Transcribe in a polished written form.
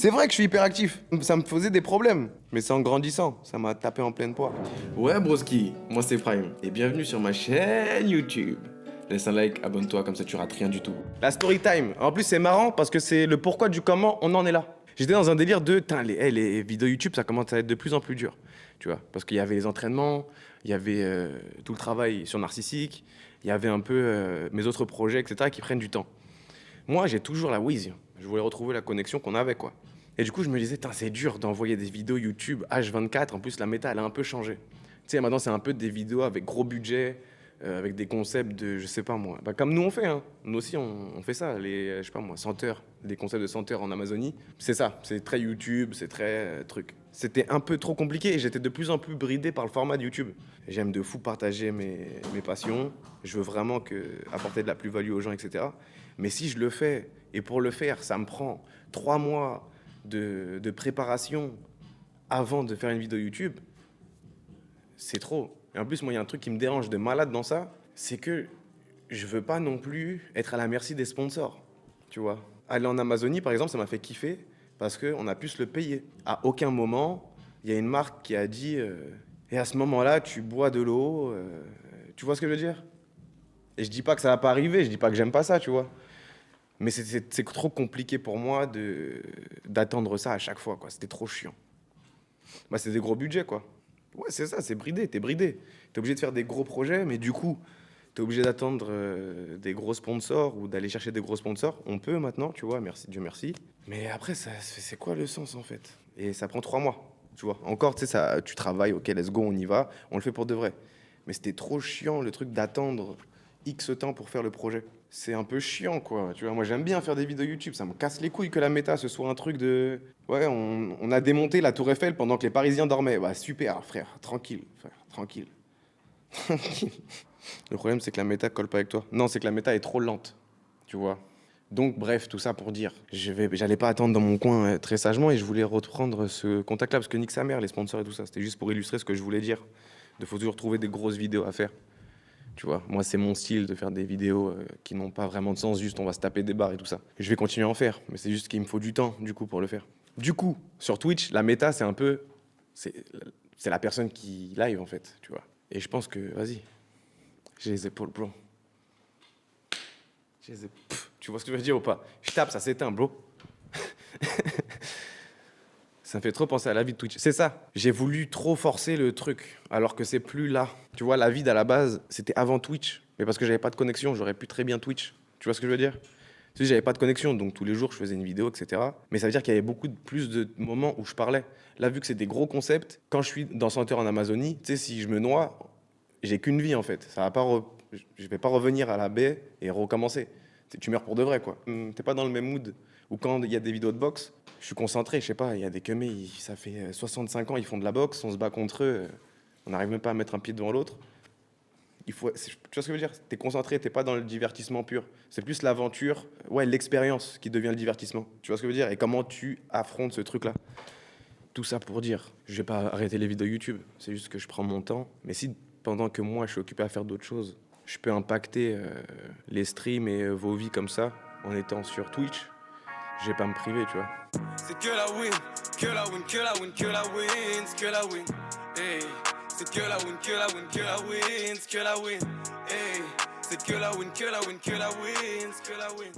C'est vrai que je suis hyper actif. Ça me faisait des problèmes. Mais c'est en grandissant. Ça m'a tapé en pleine poire. Ouais, broski, moi c'est Prime. Et bienvenue sur ma chaîne YouTube. Laisse un like, abonne-toi, comme ça tu rates rien du tout. La story time. En plus, c'est marrant parce que c'est le pourquoi du comment on en est là. J'étais dans un délire de, les vidéos YouTube, ça commence à être de plus en plus dur. Tu vois, parce qu'il y avait les entraînements, il y avait tout le travail sur Narcissique, il y avait un peu mes autres projets, etc., qui prennent du temps. Moi, j'ai toujours la whiz. Je voulais retrouver la connexion qu'on avait, quoi. Et du coup, je me disais, c'est dur d'envoyer des vidéos YouTube H24. En plus, la méta, elle a un peu changé. Tu sais, maintenant, c'est un peu des vidéos avec gros budget, avec des concepts de, je sais pas moi, bah, comme nous on fait, hein. Nous aussi on fait ça, les, je sais pas moi, senteurs, des concepts de senteurs en Amazonie. C'est ça, c'est très YouTube, c'est très truc. C'était un peu trop compliqué et j'étais de plus en plus bridé par le format de YouTube. J'aime de fou partager mes passions, je veux vraiment apporter de la plus-value aux gens, etc. Mais si je le fais, et pour le faire, ça me prend 3 mois de préparation avant de faire une vidéo YouTube, c'est trop. Et en plus, moi, il y a un truc qui me dérange de malade dans ça, c'est que je veux pas non plus être à la merci des sponsors, tu vois. Aller en Amazonie, par exemple, ça m'a fait kiffer parce qu'on a pu se le payer. À aucun moment, il y a une marque qui a dit et à ce moment-là, tu bois de l'eau, tu vois ce que je veux dire? Et je dis pas que ça va pas arriver, je dis pas que j'aime pas ça, tu vois. Mais c'est trop compliqué pour moi d'attendre ça à chaque fois, quoi. C'était trop chiant. Bah, c'est des gros budgets, quoi. Ouais, c'est ça, c'est bridé, t'es bridé. T'es obligé de faire des gros projets, mais du coup, t'es obligé d'attendre des gros sponsors ou d'aller chercher des gros sponsors. On peut maintenant, tu vois, merci, Dieu merci. Mais après, c'est quoi le sens, en fait? Et ça prend 3 mois, tu vois. Encore, tu sais, tu travailles, ok, let's go, on y va, on le fait pour de vrai. Mais c'était trop chiant, le truc d'attendre X temps pour faire le projet. C'est un peu chiant, quoi. Tu vois, moi, j'aime bien faire des vidéos YouTube. Ça me casse les couilles que la méta, ce soit un truc de... Ouais, on a démonté la Tour Eiffel pendant que les Parisiens dormaient. Bah, super, frère. Tranquille, frère. Tranquille. Tranquille. Le problème, c'est que la méta colle pas avec toi. Non, c'est que la méta est trop lente. Tu vois. Donc, bref, tout ça pour dire, j'allais pas attendre dans mon coin très sagement et je voulais reprendre ce contact-là parce que nique sa mère, les sponsors et tout ça. C'était juste pour illustrer ce que je voulais dire. Il faut toujours trouver des grosses vidéos à faire. Tu vois, moi, c'est mon style de faire des vidéos qui n'ont pas vraiment de sens, juste on va se taper des barres et tout ça. Je vais continuer à en faire, mais c'est juste qu'il me faut du temps, du coup, pour le faire. Du coup, sur Twitch, la méta, c'est un peu... C'est la personne qui live, en fait, tu vois. Et je pense que, vas-y, j'ai les épaules, bro. Tu vois ce que je veux dire ou pas? Je tape, ça s'éteint, bro. Ça me fait trop penser à la vie de Twitch. C'est ça. J'ai voulu trop forcer le truc, alors que c'est plus là. Tu vois, la vie à la base, c'était avant Twitch. Mais parce que j'avais pas de connexion, j'aurais pu très bien Twitch. Tu vois ce que je veux dire? Tu sais, j'avais pas de connexion, donc tous les jours, je faisais une vidéo, etc. Mais ça veut dire qu'il y avait plus de moments où je parlais. Là, vu que c'est des gros concepts, quand je suis dans Senteur en Amazonie, tu sais, si je me noie, j'ai qu'une vie, en fait. Ça va pas je vais pas revenir à la baie et recommencer. Tu meurs pour de vrai, quoi. T'es pas dans le même mood. Ou quand il y a des vidéos de boxe, je suis concentré, je sais pas, il y a des keumés, ça fait 65 ans, ils font de la boxe, on se bat contre eux, on n'arrive même pas à mettre un pied devant l'autre. Tu vois ce que je veux dire? T'es concentré, t'es pas dans le divertissement pur. C'est plus l'aventure, ouais, l'expérience qui devient le divertissement. Tu vois ce que je veux dire? Et comment tu affrontes ce truc-là? Tout ça pour dire, je vais pas arrêter les vidéos YouTube, c'est juste que je prends mon temps. Mais si pendant que moi je suis occupé à faire d'autres choses, je peux impacter les streams et vos vies comme ça, en étant sur Twitch, je vais pas me priver, tu vois. C'est que la win, que la win, que la win, que la win, c'est que la win. Hey. C'est que la win, que la win, que la win, c'est que la win. Hey. C'est que la win, que la win, que la win, c'est que la win.